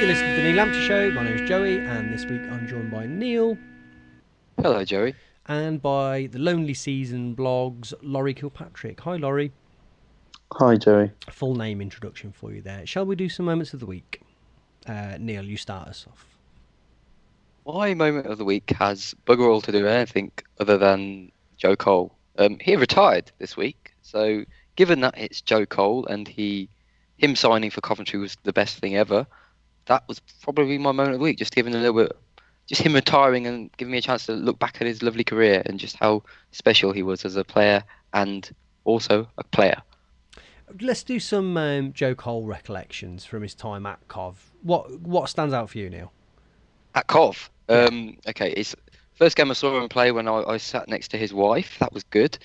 you're listening to the Neil Lamptey Show. My name is Joey, and this week I'm joined by Neil. Hello, Joey. And by the Lonely Season blogs, Laurie Kilpatrick. Hi, Laurie. Hi, Joey. Full name introduction for you there. Shall we do some moments of the week? Neil, you start us off. My moment of the week has bugger all to do with anything other than Joe Cole. He retired this week, so given that it's Joe Cole and him signing for Coventry was the best thing ever, that was probably my moment of the week. Just giving a little bit, just him retiring and giving me a chance to look back at his lovely career and just how special he was as a player and also a player. Let's do some Joe Cole recollections from his time at Cov. What stands out for you, Neil? At Cov? Okay, it's first game I saw him play when I sat next to his wife. That was good.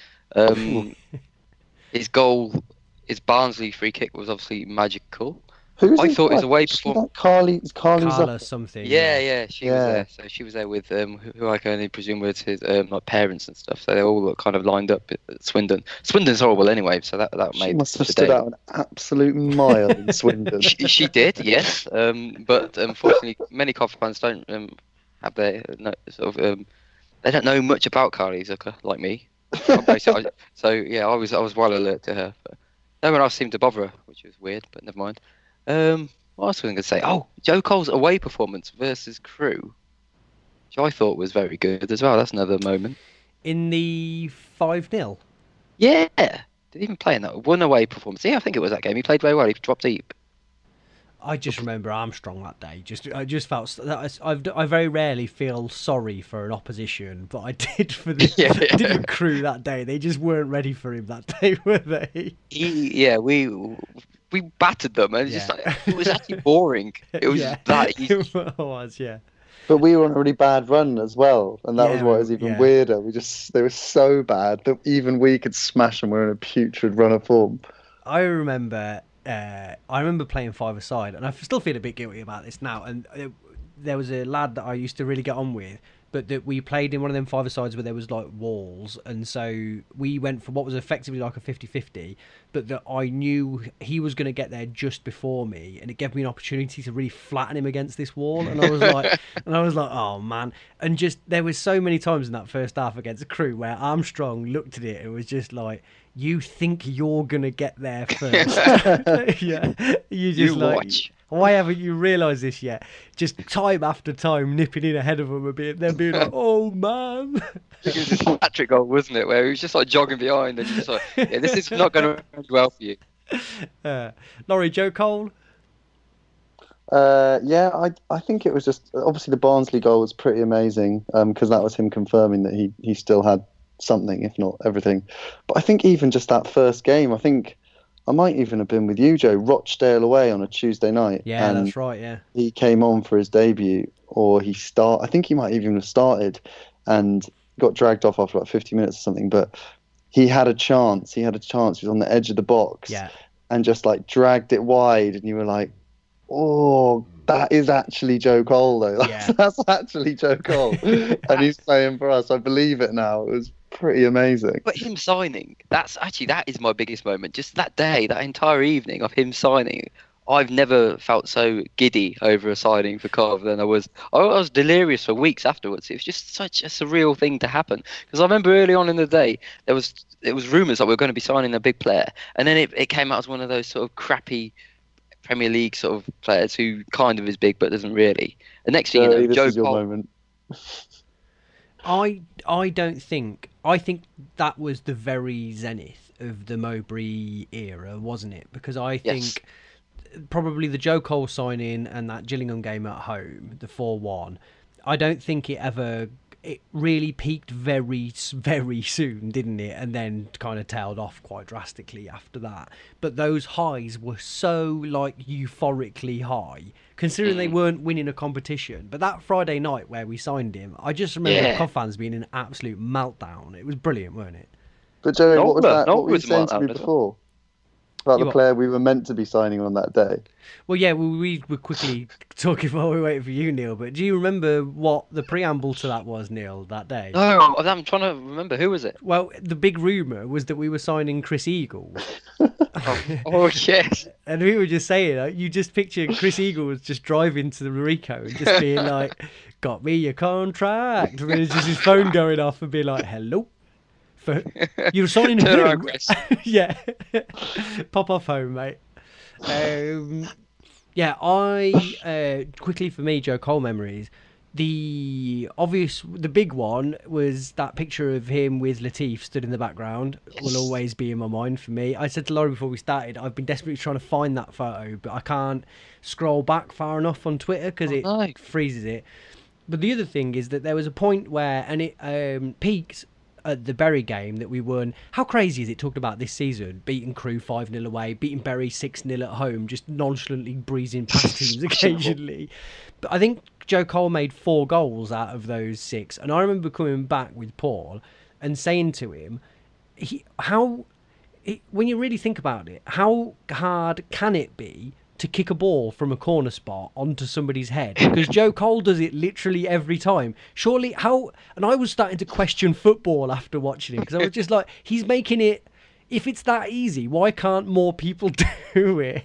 His goal, his Barnsley free kick was obviously magical. I thought it was away before. Carly's Carla something. Yeah, she was there. So she was there with who I can only presume was his like parents and stuff. So they all kind of lined up at Swindon. Swindon's horrible anyway, so that made. She must have stood out an absolute mile in Swindon. she did, yes. But unfortunately, many Cov fans don't have their they don't know much about Carly Zucker like me. So yeah, I was well alert to her. But no one else seemed to bother her, which was weird. But never mind. What else was I going to say? Oh, Joe Cole's away performance versus Crewe, which I thought was very good as well. That's another moment. In the 5-0? Yeah. Did he even play in that? One away performance. Yeah, I think it was that game. He played very well. He dropped deep. I just remember Armstrong that day. I just felt I very rarely feel sorry for an opposition, but I did for the did for Crewe that day. They just weren't ready for him that day, were they? We battered them, and it was actually boring. It was that easy. It was, yeah. But we were on a really bad run as well, and that was what was even weirder. They were so bad that even we could smash them. We were in a putrid run of form. I remember playing five-a-side, and I still feel a bit guilty about this now. And there was a lad that I used to really get on with, but that we played in one of them five-a-sides where there was like walls, and so we went for what was effectively like a 50-50, but that I knew he was going to get there just before me, and it gave me an opportunity to really flatten him against this wall. And I was like, oh man! And just there was so many times in that first half against Crewe where Armstrong looked at it and was just like, you think you're going to get there first. Yeah. You watch. Why haven't you realised this yet? Just time after time nipping in ahead of them a bit, then being like, oh man. It was this Patrick goal, wasn't it? Where he was just like jogging behind and just like, yeah, this is not going to end well for you. Laurie, Joe Cole? I think it was just, obviously the Barnsley goal was pretty amazing because that was him confirming that he still had something, if not everything. But I think even just that first game, I think I might even have been with you, Joe, Rochdale away on a Tuesday night. Yeah, that's right, yeah. He came on for his debut, or I think he might even have started and got dragged off after like 50 minutes or something, but he had a chance. He was on the edge of the box and just like dragged it wide, and you were like, oh, that is actually Joe Cole, though. That's actually Joe Cole. And he's playing for us. I believe it now. It was pretty amazing. But him signing, that is my biggest moment. Just that day, that entire evening of him signing, I've never felt so giddy over a signing for Cov than I was. I was delirious for weeks afterwards. It was just such a surreal thing to happen. Because I remember early on in the day, it was rumours that we were going to be signing a big player. And then it came out as one of those sort of crappy Premier League sort of players who kind of is big but doesn't really. The next thing you know, Joe Cole. Moment. I think that was the very zenith of the Mowbray era, wasn't it? Because I think probably the Joe Cole signing and that Gillingham game at home, the 4-1, I don't think it really peaked very, very soon, didn't it? And then kind of tailed off quite drastically after that. But those highs were so like euphorically high, considering they weren't winning a competition. But that Friday night where we signed him, I just remember Cov fans being in an absolute meltdown. It was brilliant, weren't it? But Joey, what was that? What were you saying to me before? about You the what? player we were meant to be signing on that day? Well, yeah, we were quickly talking while we were waiting for you, Neil. But do you remember what the preamble to that was, Neil, that day? No, I'm trying to remember. Who was it? Well, the big rumour was that we were signing Chris Eagles. Oh yes. And we were just saying, you just picture Chris Eagles just driving to the Rico and just being like, got me your contract. And then it's just his phone going off and being like, hello. You're signing Turn who? around, Chris. Yeah. Pop off home, mate. Yeah, I quickly for me, Joe Cole memories. The big one was that picture of him with Latif stood in the background. Will always be in my mind for me. I said to Laurie before we started, I've been desperately trying to find that photo, but I can't scroll back far enough on Twitter because it freezes it. But the other thing is that there was a point where, and it peaked at the Bury game that we won. How crazy is it talking about this season? Beating Crew 5-0 away, beating Bury 6-0 at home, just nonchalantly breezing past teams occasionally. But I think Joe Cole made 4 goals out of those 6. And I remember coming back with Paul and saying to him, when you really think about it, how hard can it be to kick a ball from a corner spot onto somebody's head? Because Joe Cole does it literally every time. Surely, how... And I was starting to question football after watching it, because I was just like, he's making it... If it's that easy, why can't more people do it?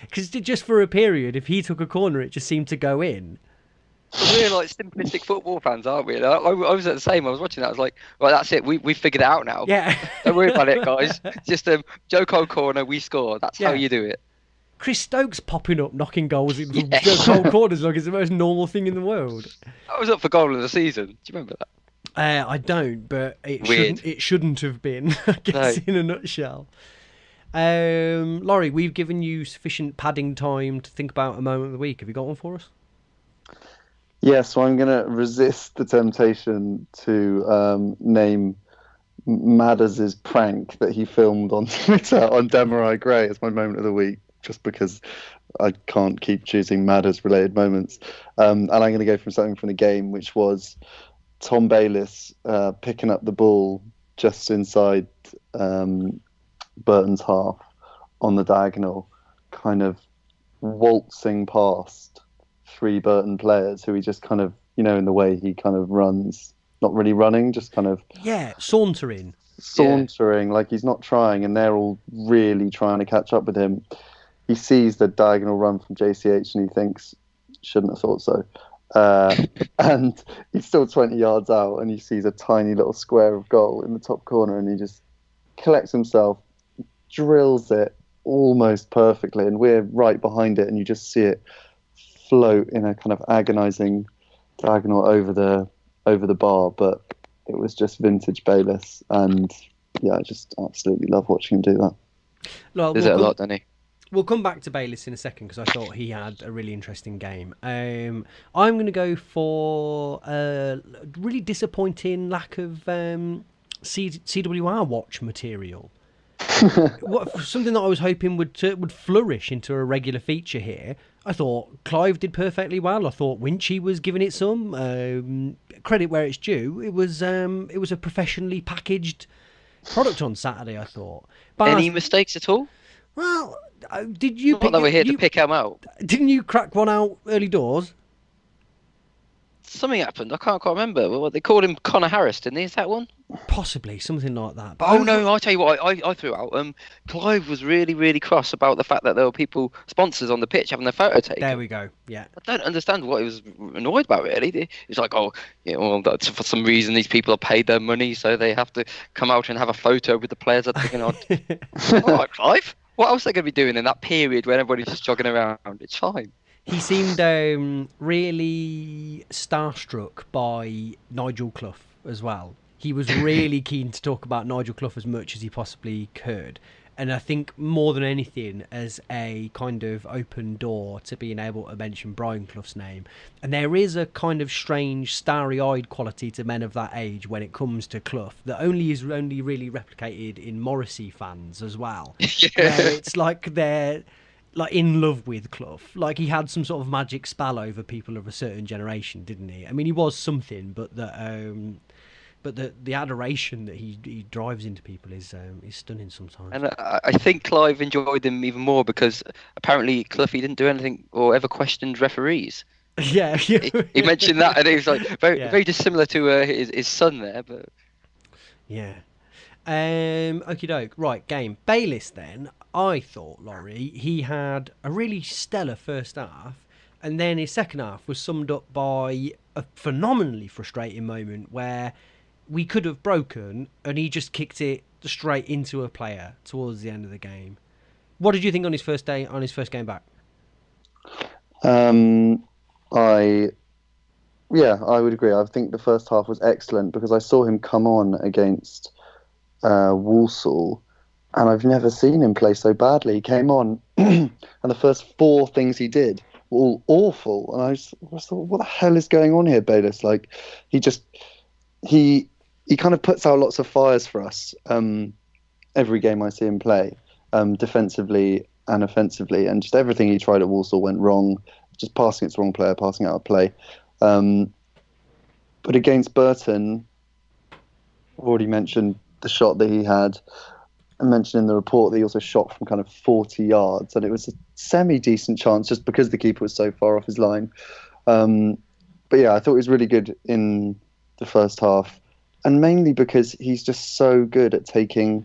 Because just for a period, if he took a corner, it just seemed to go in. We're like simplistic football fans, aren't we? I was at the same. I was watching that. I was like, right, that's it. We figured it out now. Yeah. Don't worry about it, guys. Just Joe Cole corner, we score. That's how you do it. Chris Stokes popping up, knocking goals in Joe Cole corners like it's the most normal thing in the world. I was up for goal of the season. Do you remember that? I don't, but it shouldn't have been, I guess, in a nutshell. Laurie, we've given you sufficient padding time to think about a moment of the week. Have you got one for us? Yeah, so I'm going to resist the temptation to name Madders' prank that he filmed on Twitter on Demarai Gray as my moment of the week, just because I can't keep choosing Madders-related moments. And I'm going to go from something from the game, which was Tom Bayliss picking up the ball just inside Burton's half on the diagonal, kind of waltzing past 3 Burton players who he just kind of, in the way he kind of runs, not really running, just kind of... Yeah, sauntering, like he's not trying, and they're all really trying to catch up with him. He sees the diagonal run from JCH and he thinks, shouldn't have thought so. And he's still 20 yards out and he sees a tiny little square of goal in the top corner and he just collects himself, drills it almost perfectly, and we're right behind it and you just see it float in a kind of agonizing diagonal over the bar. But it was just vintage Bayliss, and yeah, I just absolutely love watching him do that. Does it a lot, doesn't he? We'll come back to Bayliss in a second because I thought he had a really interesting game. I'm going to go for a really disappointing lack of CWR watch material. Something that I was hoping would flourish into a regular feature here. I thought Clive did perfectly well. I thought Winchy was giving it some credit where it's due. It was a professionally packaged product on Saturday, I thought. But any mistakes at all? Well, did you? Not that we're here to pick them out. Didn't you crack one out early doors? Something happened. I can't quite remember. What they called him, Connor Harris, didn't they? Is that one? Possibly something like that. But no! I'll tell you what. I threw out. Clive was really, really cross about the fact that there were sponsors on the pitch having their photo taken. There we go. Yeah. I don't understand what he was annoyed about. Really, he was like, that's for some reason these people are paid their money, so they have to come out and have a photo with the players. I'm thinking, all right, Clive. What else are they going to be doing in that period when everybody's just jogging around? It's fine. He seemed really starstruck by Nigel Clough as well. He was really keen to talk about Nigel Clough as much as he possibly could. And I think more than anything as a kind of open door to being able to mention Brian Clough's name. And there is a kind of strange starry-eyed quality to men of that age when it comes to Clough that is only really replicated in Morrissey fans as well. Yeah. Where it's like they're like in love with Clough. Like he had some sort of magic spell over people of a certain generation, didn't he? I mean, he was something, but but the adoration that he drives into people is stunning sometimes. And I think Clive enjoyed them even more because apparently Cluffy didn't do anything or ever questioned referees. Yeah, He mentioned that, and he was like very Yeah. very dissimilar to his son there, but. Yeah. Okie doke. Right, game. Bayliss then, I thought, Laurie, he had a really stellar first half, and then his second half was summed up by a phenomenally frustrating moment where we could have broken, and he just kicked it straight into a player towards the end of the game. What did you think on his first game back? I would agree. I think the first half was excellent because I saw him come on against Walsall, and I've never seen him play so badly. He came on, and the first 4 things he did were all awful, and I thought, what the hell is going on here, Bayliss? Like, he kind of puts out lots of fires for us every game I see him play, defensively and offensively, and just everything he tried at Walsall went wrong. Just passing it to the wrong player, passing out of play. But against Burton, I've already mentioned the shot that he had. I mentioned in the report that he also shot from kind of 40 yards, and it was a semi-decent chance just because the keeper was so far off his line. But yeah, I thought he was really good in the first half, and mainly because he's just so good at taking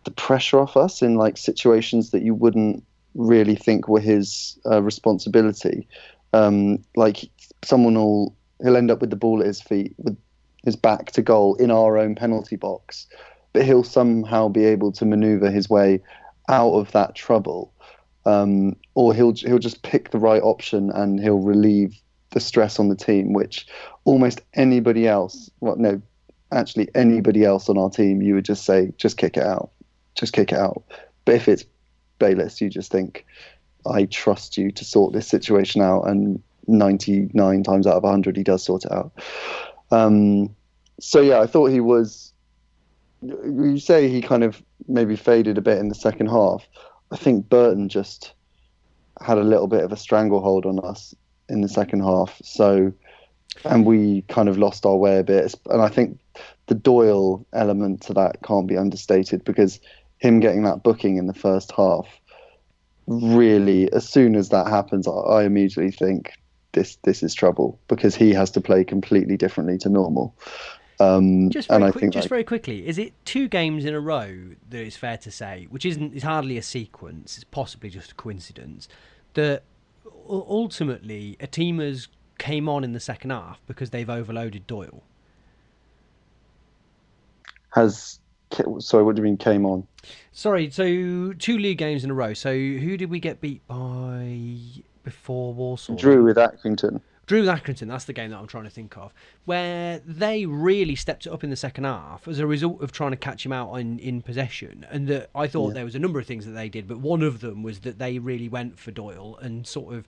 the pressure off us in like situations that you wouldn't really think were his responsibility. Like he'll end up with the ball at his feet with his back to goal in our own penalty box, but he'll somehow be able to maneuver his way out of that trouble, or he'll just pick the right option and he'll relieve the stress on the team, which almost anybody else, anybody else on our team, you would just say, just kick it out. But if it's Bayliss, you just think, I trust you to sort this situation out, and 99 times out of 100 he does sort it out. So yeah, I thought he was, you say he kind of maybe faded a bit in the second half. I think Burton just had a little bit of a stranglehold on us in the second half, and we kind of lost our way a bit. And I think the Doyle element to that can't be understated, because him getting that booking in the first half, really, as soon as that happens, I immediately think this is trouble, because he has to play completely differently to normal. Very quickly, is it 2 games in a row that it's fair to say, which is hardly a sequence, it's possibly just a coincidence, that ultimately a team has came on in the second half because they've overloaded Doyle? Sorry, what do you mean came on? Sorry, so 2 league games in a row. So who did we get beat by before Walsall? Drew with Accrington. That's the game that I'm trying to think of, where they really stepped it up in the second half as a result of trying to catch him out in possession. And I thought there was a number of things that they did, but one of them was that they really went for Doyle and sort of,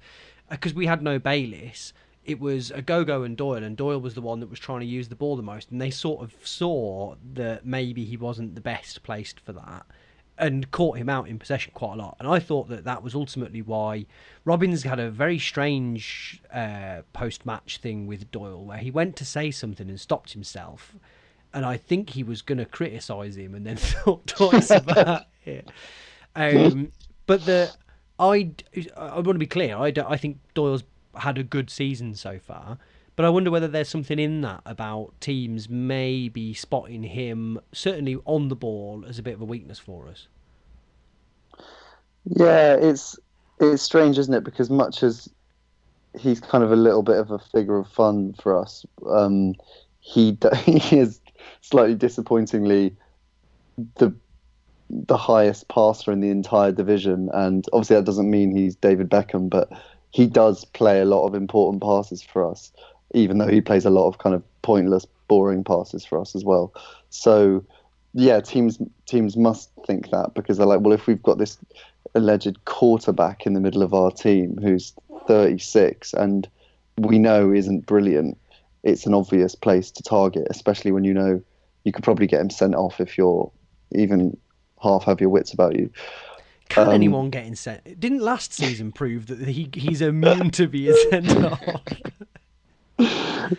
because we had no Bayliss, it was a go-go and Doyle was the one that was trying to use the ball the most, and they sort of saw that maybe he wasn't the best placed for that and caught him out in possession quite a lot. And I thought that was ultimately why Robbins had a very strange post-match thing with Doyle, where he went to say something and stopped himself, and I think he was going to criticise him and then thought twice about it. But I want to be clear, I think Doyle's had a good season so far, but I wonder whether there's something in that about teams maybe spotting him, certainly on the ball, as a bit of a weakness for us. Yeah, it's strange, isn't it? Because much as he's kind of a little bit of a figure of fun for us, he is slightly disappointingly the highest passer in the entire division, and obviously that doesn't mean he's David Beckham, but he does play a lot of important passes for us, even though he plays a lot of kind of pointless, boring passes for us as well. So, yeah, teams must think that, because they're like, well, if we've got this alleged quarterback in the middle of our team who's 36 and we know isn't brilliant, it's an obvious place to target, especially when you know you could probably get him sent off if you're even half have your wits about you. Can anyone get sent? Didn't last season prove that he's immune to being sent off?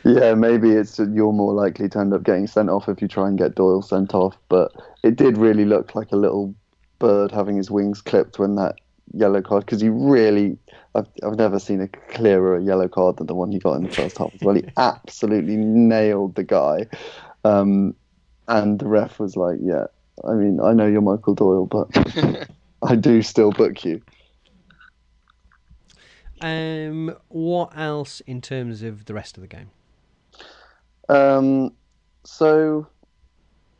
Yeah, maybe it's you're more likely to end up getting sent off if you try and get Doyle sent off. But it did really look like a little bird having his wings clipped when that yellow card, because he really, I've never seen a clearer yellow card than the one he got in the first half as well. He absolutely nailed the guy. And the ref was like, yeah, I mean, I know you're Michael Doyle, but I do still book you. What else in terms of the rest of the game? So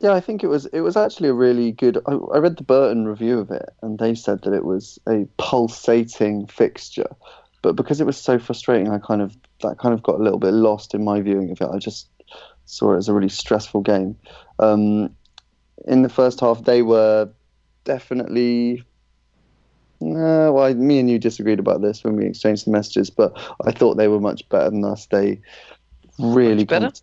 yeah, I think it was actually a really good. I read the Burton review of it, and they said that it was a pulsating fixture, but because it was so frustrating, that kind of got a little bit lost in my viewing of it. I just saw it as a really stressful game. In the first half, they were definitely. Well, me and you disagreed about this when we exchanged the messages, but I thought they were much better than us. They really better.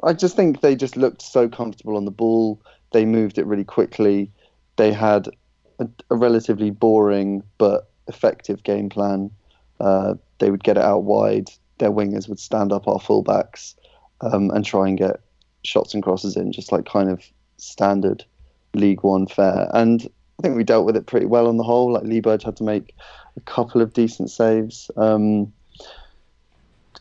I just think they just looked so comfortable on the ball. They moved it really quickly. They had a relatively boring but effective game plan. They would get it out wide. Their wingers would stand up our fullbacks and try and get shots and crosses in, just like kind of standard League One fare. And I think we dealt with it pretty well on the whole. Like Lee Burge had to make a couple of decent saves.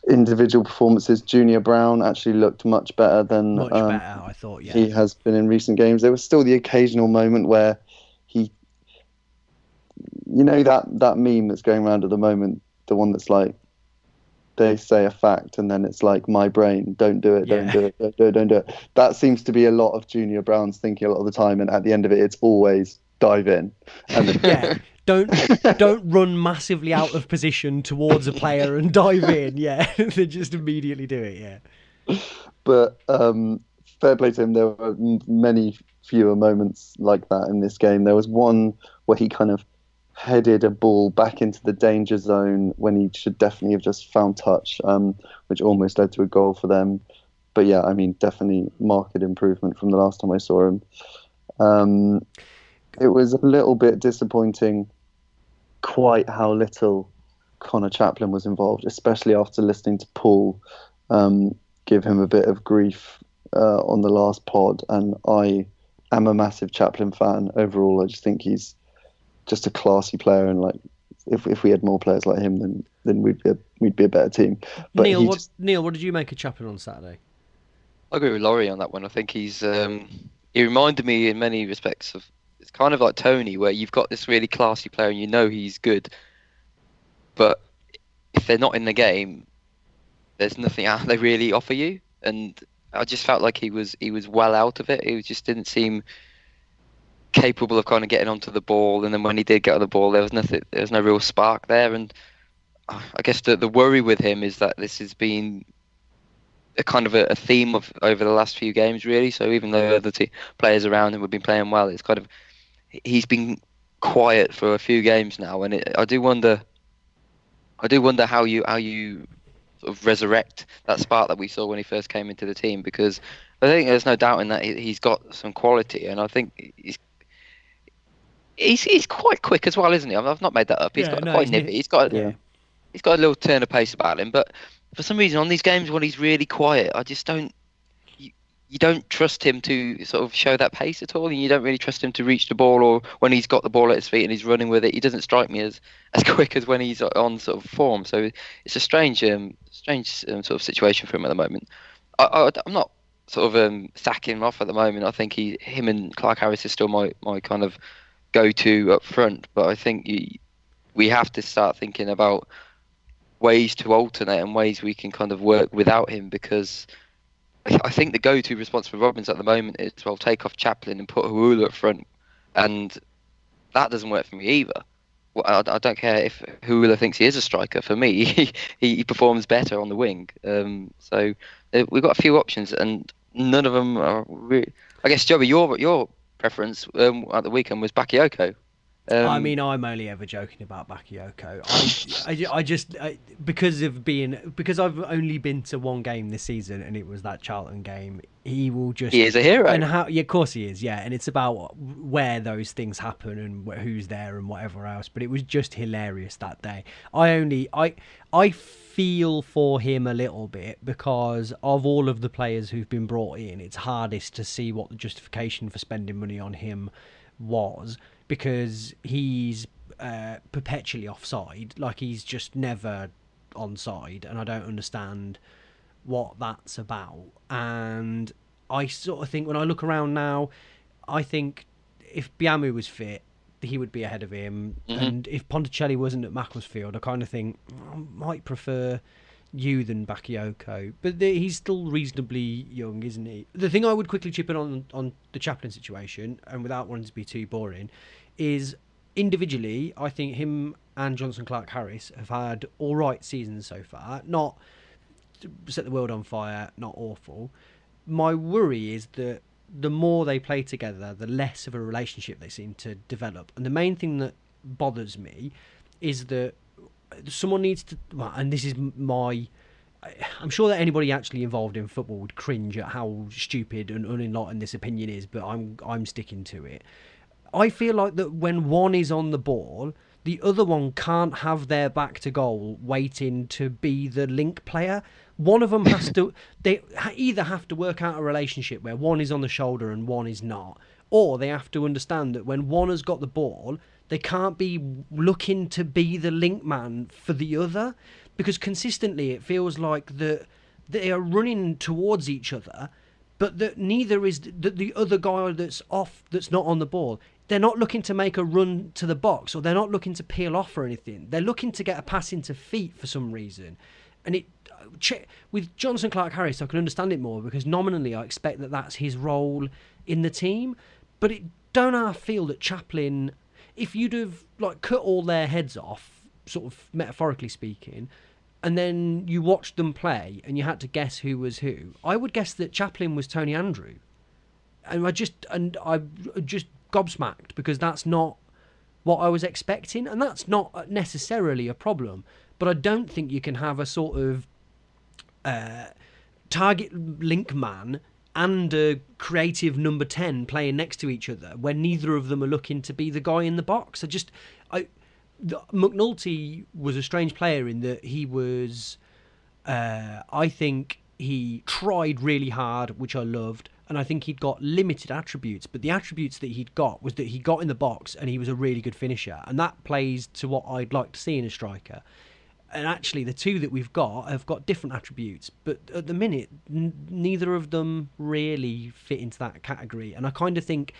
Individual performances, Junior Brown actually looked much better than Much better, I thought. Yeah, he has been in recent games. There was still the occasional moment where he, that meme that's going around at the moment, the one that's like, they say a fact and then it's like, my brain, don't do it, don't do it, don't do it. That seems to be a lot of Junior Brown's thinking a lot of the time, and at the end of it, it's always dive in. And then, don't run massively out of position towards a player and dive in. Yeah, they just immediately do it. Yeah. But fair play to him. There were many fewer moments like that in this game. There was one where he kind of headed a ball back into the danger zone when he should definitely have just found touch, which almost led to a goal for them. But yeah, I mean, definitely marked improvement from the last time I saw him. It was a little bit disappointing quite how little Connor Chaplin was involved, especially after listening to Paul give him a bit of grief on the last pod. And I am a massive Chaplin fan overall. I just think he's just a classy player, and like if we had more players like him, then we'd be a better team. But Neil, what did you make of Chaplin on Saturday? I agree with Laurie on that one. I think he's he reminded me in many respects of, it's kind of like Tony, where you've got this really classy player and you know he's good, but if they're not in the game, there's nothing they really offer you. And I just felt like he was well out of it. He just didn't seem capable of kind of getting onto the ball, and then when he did get on the ball, there was no real spark there. And I guess the worry with him is that this has been a kind of a theme of over the last few games, really. So even though other players around him have been playing well, it's kind of, he's been quiet for a few games now, and I do wonder how you sort of resurrect that spark that we saw when he first came into the team, because I think there's no doubt in that he's got some quality, and I think he's quite quick as well, isn't he? I've not made that up. He's quite nippy. He's got a little turn of pace about him, but for some reason on these games when he's really quiet, I just don't. You don't trust him to sort of show that pace at all, and you don't really trust him to reach the ball, or when he's got the ball at his feet and he's running with it, he doesn't strike me as quick as when he's on sort of form. So it's a strange sort of situation for him at the moment. I'm not sort of sacking him off at the moment. I think him and Clark Harris is still my kind of go-to up front, but I think we have to start thinking about ways to alternate and ways we can kind of work without him, because I think the go-to response for Robbins at the moment is, well, take off Chaplin and put Huula up front, and that doesn't work for me either. Well, I don't care if Huula thinks he is a striker. For me, he performs better on the wing. So we've got a few options, and none of them are really. I guess, Joey, your preference at the weekend was Bakayoko. I mean, I'm only ever joking about Bakayoko. Because I've only been to one game this season, and it was that Charlton game. He will just. He is a hero, and of course he is. Yeah, and it's about where those things happen and who's there and whatever else. But it was just hilarious that day. I feel for him a little bit because of all of the players who've been brought in. It's hardest to see what the justification for spending money on him was. Because he's perpetually offside, like he's just never onside, and I don't understand what that's about. And I sort of think when I look around now, I think if Biamu was fit, he would be ahead of him. Mm-hmm. And if Ponticelli wasn't at Macclesfield, I kind of think I might prefer you than Bakayoko. But he's still reasonably young, isn't he? The thing I would quickly chip in on the Chaplin situation, and without wanting to be too boring, is individually, I think him and Johnson Clark-Harris have had all right seasons so far. Not set the world on fire, not awful. My worry is that the more they play together, the less of a relationship they seem to develop. And the main thing that bothers me is that someone needs to... Well, and this is my... I'm sure that anybody actually involved in football would cringe at how stupid and unenlightened this opinion is, but I'm sticking to it. I feel like that when one is on the ball, the other one can't have their back to goal waiting to be the link player. One of them has to... They either have to work out a relationship where one is on the shoulder and one is not, or they have to understand that when one has got the ball, they can't be looking to be the link man for the other, because consistently it feels like that they are running towards each other, but that neither is the other guy that's off, that's not on the ball. They're not looking to make a run to the box, or they're not looking to peel off or anything. They're looking to get a pass into feet for some reason. And with Johnson Clark-Harris, I can understand it more because nominally I expect that that's his role in the team. But don't I feel that Chaplin, if you'd have cut all their heads off, sort of metaphorically speaking, and then you watched them play and you had to guess who was who, I would guess that Chaplin was Tony Andrew. And I just gobsmacked because that's not what I was expecting, and that's not necessarily a problem. But I don't think you can have a sort of target link man and a creative number 10 playing next to each other when neither of them are looking to be the guy in the box. McNulty was a strange player in that he was, I think he tried really hard, which I loved, and I think he'd got limited attributes, but the attributes that he'd got was that he got in the box and he was a really good finisher, and that plays to what I'd like to see in a striker. And actually the two that we've got have got different attributes, but at the minute neither of them really fit into that category. And I kind of think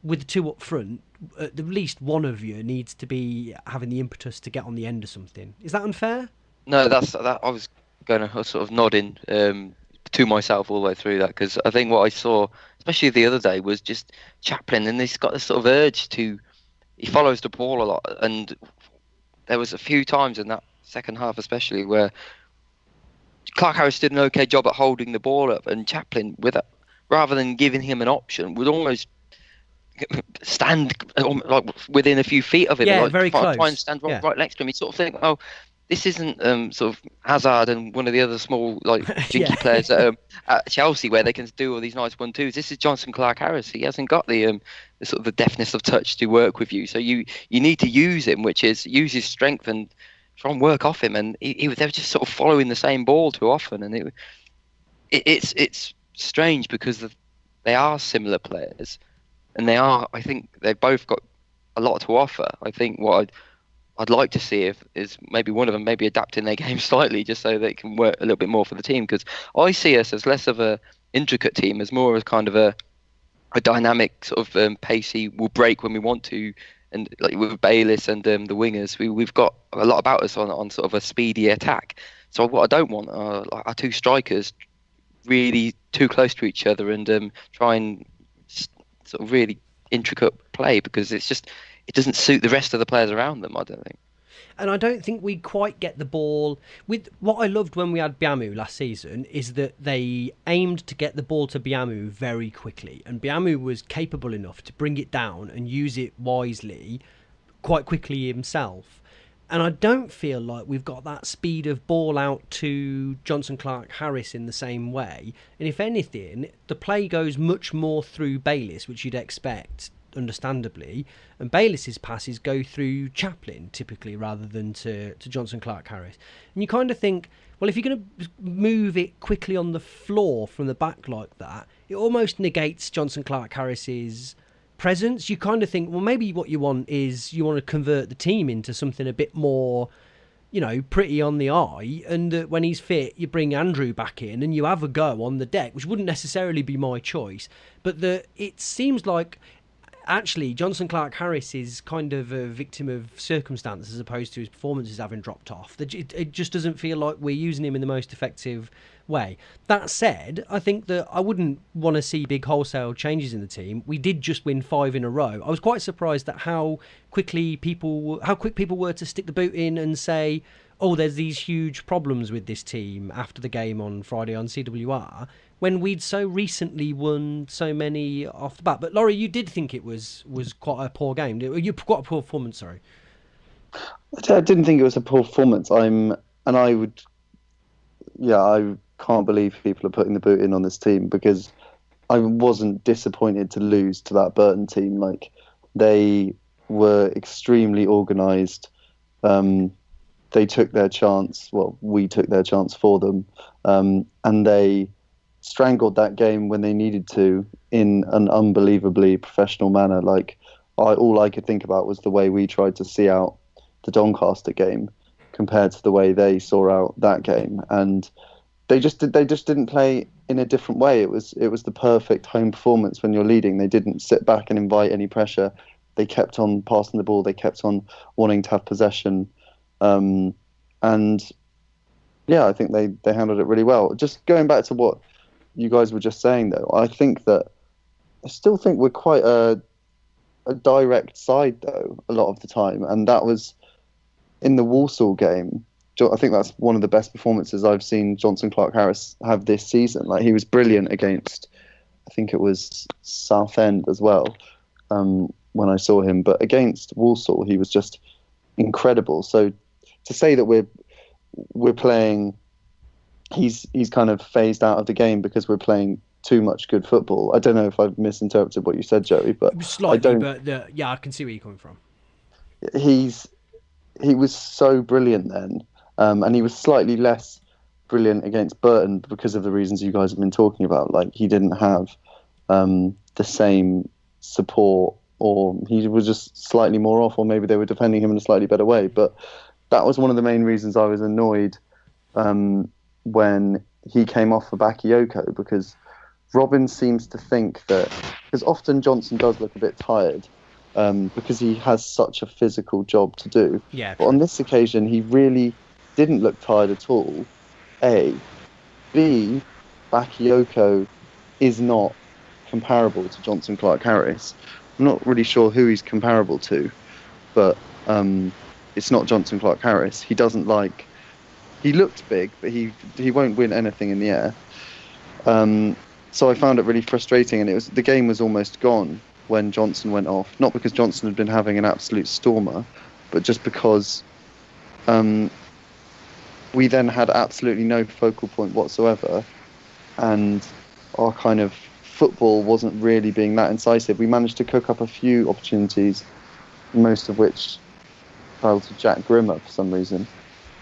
with the two up front, at the least one of you needs to be having the impetus to get on the end of something. Is that unfair? No, that I was going to sort of nodding to myself all the way through that, because I think what I saw, especially the other day, was just Chaplin, and he's got this sort of urge to... He follows the ball a lot, and there was a few times in that second half especially where Clark-Harris did an okay job at holding the ball up, and Chaplin, rather than giving him an option, would almost stand within a few feet of him, very close. Try and stand right next to him. You sort of think, oh, this isn't sort of Hazard and one of the other small jinky players at Chelsea where they can do all these nice 1-2s. This is Johnson Clark-Harris. He hasn't got the sort of the deftness of touch to work with you. So you need to use him, which is use his strength and try and work off him. And they were just sort of following the same ball too often. And it's strange because they are similar players, and I think they've both got a lot to offer. I think what I'd like to see is maybe one of them maybe adapting their game slightly just so they can work a little bit more for the team, because I see us as less of a intricate team, as more as kind of a dynamic sort of pacey, we'll break when we want to, and like with Bayliss and the wingers, we've got a lot about us on sort of a speedy attack. So what I don't want are our two strikers really too close to each other and try and sort of really intricate play, because it doesn't suit the rest of the players around them, I don't think. And I don't think we quite get the ball. With what I loved when we had Biamu last season is that they aimed to get the ball to Biamu very quickly, and Biamu was capable enough to bring it down and use it wisely quite quickly himself. And I don't feel like we've got that speed of ball out to Johnson Clark Harris in the same way. And if anything, the play goes much more through Bayliss, which you'd expect, understandably. And Bayliss's passes go through Chaplin, typically, rather than to Johnson Clark Harris. And you kind of think, well, if you're going to move it quickly on the floor from the back like that, it almost negates Johnson Clark Harris's presence. You kind of think, well, maybe what you want is you want to convert the team into something a bit more, pretty on the eye, and that when he's fit, you bring Andrew back in and you have a go on the deck, which wouldn't necessarily be my choice, but it seems like actually Johnson Clark Harris is kind of a victim of circumstance as opposed to his performances having dropped off. It just doesn't feel like we're using him in the most effective way. That said, I think that I wouldn't want to see big wholesale changes in the team. We did just win 5 in a row. I was quite surprised at how quick people were to stick the boot in and say, oh, there's these huge problems with this team after the game on Friday on CWR, when we'd so recently won so many off the bat. But Laurie, you did think it was quite a poor game. Quite a poor performance, sorry. I didn't think it was a poor performance. I can't believe people are putting the boot in on this team, because I wasn't disappointed to lose to that Burton team. Like, they were extremely organised. They took their chance. Well, we took their chance for them, and they strangled that game when they needed to in an unbelievably professional manner. Like, all I could think about was the way we tried to see out the Doncaster game compared to the way they saw out that game, and they just didn't play in a different way. It was the perfect home performance when you're leading. They didn't sit back and invite any pressure. They kept on passing the ball. They kept on wanting to have possession, and yeah, I think they handled it really well. Just going back to what you guys were just saying, though, I still think we're quite a direct side, though, a lot of the time, and that was in the Walsall game. I think that's one of the best performances I've seen Johnson Clark Harris have this season. Like, he was brilliant against, I think it was Southend as well, when I saw him. But against Walsall, he was just incredible. So to say that we're playing, he's kind of phased out of the game because we're playing too much good football. I don't know if I've misinterpreted what you said, Joey, but slightly. But yeah, I can see where you're coming from. He was so brilliant then. And he was slightly less brilliant against Burton because of the reasons you guys have been talking about. Like, he didn't have the same support, or he was just slightly more off, or maybe they were defending him in a slightly better way. But that was one of the main reasons I was annoyed when he came off for Bakayoko, because Robin seems to think that, because often Johnson does look a bit tired, because he has such a physical job to do. Yeah. But on this occasion, he really didn't look tired at all. A. B. Bakayoko is not comparable to Johnson Clark Harris. I'm not really sure who he's comparable to, but it's not Johnson Clark Harris. He looked big, but he won't win anything in the air. So I found it really frustrating, and the game was almost gone when Johnson went off. Not because Johnson had been having an absolute stormer, but just because we then had absolutely no focal point whatsoever, and our kind of football wasn't really being that incisive. We managed to cook up a few opportunities, most of which fell to Jack Grimmer for some reason.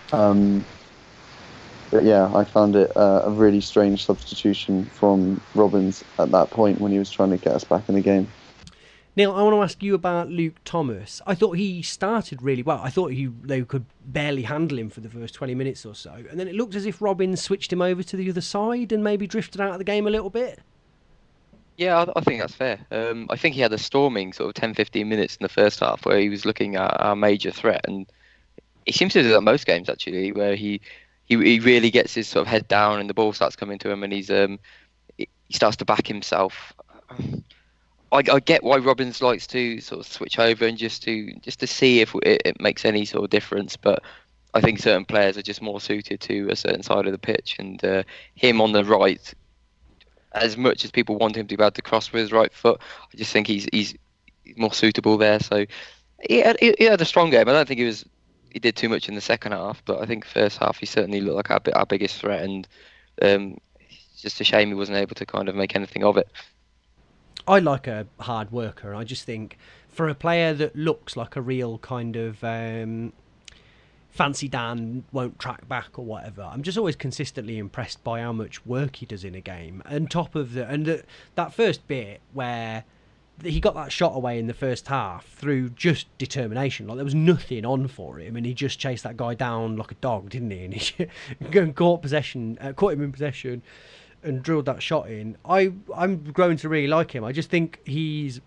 But yeah, I found it a really strange substitution from Robbins at that point when he was trying to get us back in the game. Neil, I want to ask you about Luke Thomas. I thought he started really well. I thought they could barely handle him for the first 20 minutes or so. And then it looked as if Robbins switched him over to the other side and maybe drifted out of the game a little bit. Yeah, I think that's fair. I think he had a storming sort of 10-15 minutes in the first half where he was looking at our major threat. And he seems to do that in most games, actually, where he really gets his sort of head down and the ball starts coming to him and he starts to back himself. I get why Robbins likes to sort of switch over and just to see if it makes any sort of difference, but I think certain players are just more suited to a certain side of the pitch, and him on the right, as much as people want him to be able to cross with his right foot, I just think he's more suitable there. So he had a strong game. I don't think he did too much in the second half, but I think first half he certainly looked like our biggest threat, and it's just a shame he wasn't able to kind of make anything of it. I like a hard worker, and I just think for a player that looks like a real kind of fancy Dan won't track back or whatever, I'm just always consistently impressed by how much work he does in a game. And that first bit where he got that shot away in the first half through just determination, like there was nothing on for him, and he just chased that guy down like a dog, didn't he? And he caught him in possession and drilled that shot in. I'm growing to really like him. I just think he's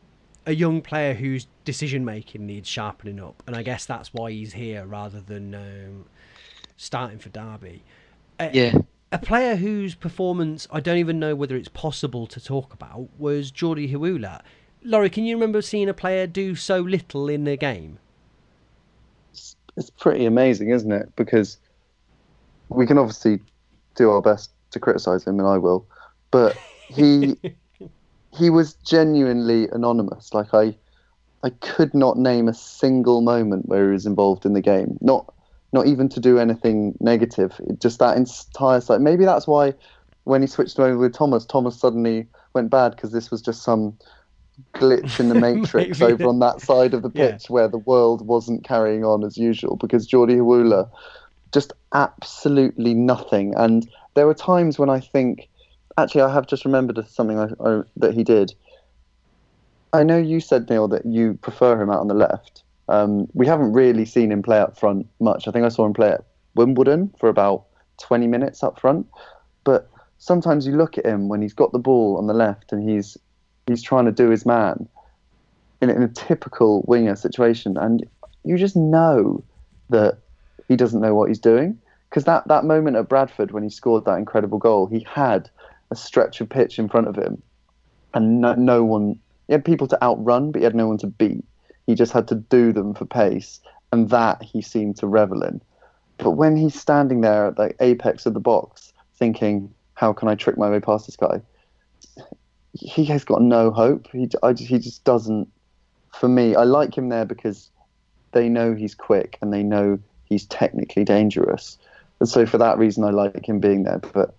a young player whose decision making needs sharpening up, and I guess that's why he's here rather than starting for Derby. A player whose performance I don't even know whether it's possible to talk about was Jordi Hawula. Laurie, can you remember seeing a player do so little in a game? It's pretty amazing, isn't it? Because we can obviously do our best to criticise him, and I will, but he was genuinely anonymous. Like I could not name a single moment where he was involved in the game. Not even to do anything negative. Just that entire side. Maybe that's why when he switched over with Thomas suddenly went bad, because this was just some glitch in the matrix over on that side of the pitch where the world wasn't carrying on as usual, because Jordi Hawula just absolutely nothing. And there were times when I think, actually I have just remembered something that he did. I know you said, Neil, that you prefer him out on the left. We haven't really seen him play up front much. I think I saw him play at Wimbledon for about 20 minutes up front, but sometimes you look at him when he's got the ball on the left and he's trying to do his man in a typical winger situation, and you just know that he doesn't know what he's doing. Because that moment at Bradford when he scored that incredible goal, he had a stretch of pitch in front of him, and no one. He had people to outrun, but he had no one to beat. He just had to do them for pace, and that he seemed to revel in. But when he's standing there at the apex of the box, thinking, "How can I trick my way past this guy?" He has got no hope. He just doesn't. For me, I like him there because they know he's quick and they know he's technically dangerous, and so for that reason, I like him being there. But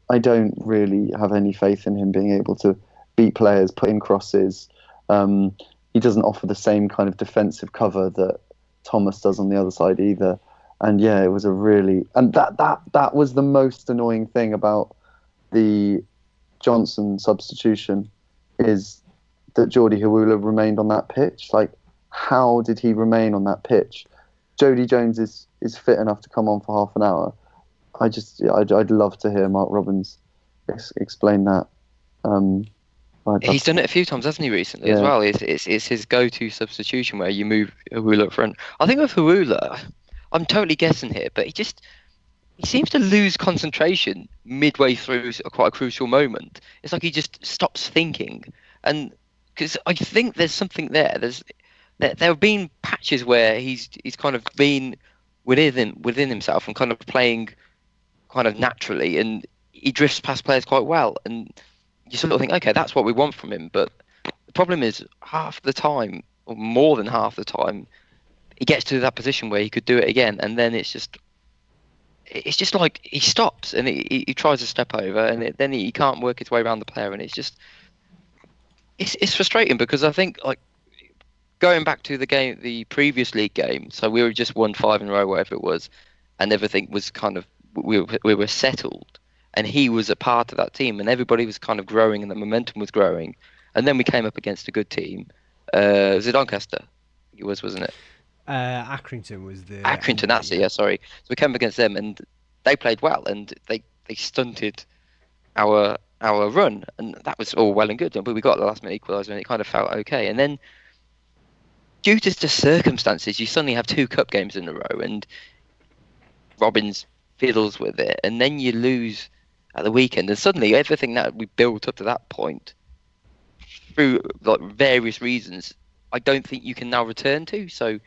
I don't really have any faith in him being able to beat players, put in crosses. He doesn't offer the same kind of defensive cover that Thomas does on the other side either. And yeah, it was that was the most annoying thing about the Johnson substitution, is that Jordi Hawula remained on that pitch. Like, how did he remain on that pitch? Jody Jones is fit enough to come on for half an hour. I'd love to hear Mark Robbins explain that. He's done it a few times, hasn't he, recently as well? It's his go-to substitution where you move Hawula up front. I think with Hawula, I'm totally guessing here, but he seems to lose concentration midway through quite a crucial moment. It's like he just stops thinking, and because I think there's something there. There have been patches where he's kind of been within himself and kind of playing kind of naturally, and he drifts past players quite well, and you sort of think, okay, that's what we want from him. But the problem is, half the time, or more than half the time, he gets to that position where he could do it again, and then it's just like he stops and he tries to step over, and then he can't work his way around the player, and it's frustrating, because I think, like, going back to the previous league game, so we were just won 5 in a row, whatever it was, and everything was kind of, we were settled, and he was a part of that team, and everybody was kind of growing, and the momentum was growing, and then we came up against a good team. Was it Doncaster? It was, wasn't it? Accrington was the... Accrington, that's it, yeah, sorry. So we came up against them, and they played well, and they stunted our run, and that was all well and good, but we got the last minute equaliser, and it kind of felt okay. And then, due to the circumstances, you suddenly have 2 cup games in a row, and Robbins fiddles with it, and then you lose at the weekend, and suddenly everything that we built up to that point, through like various reasons, I don't think you can now return to. So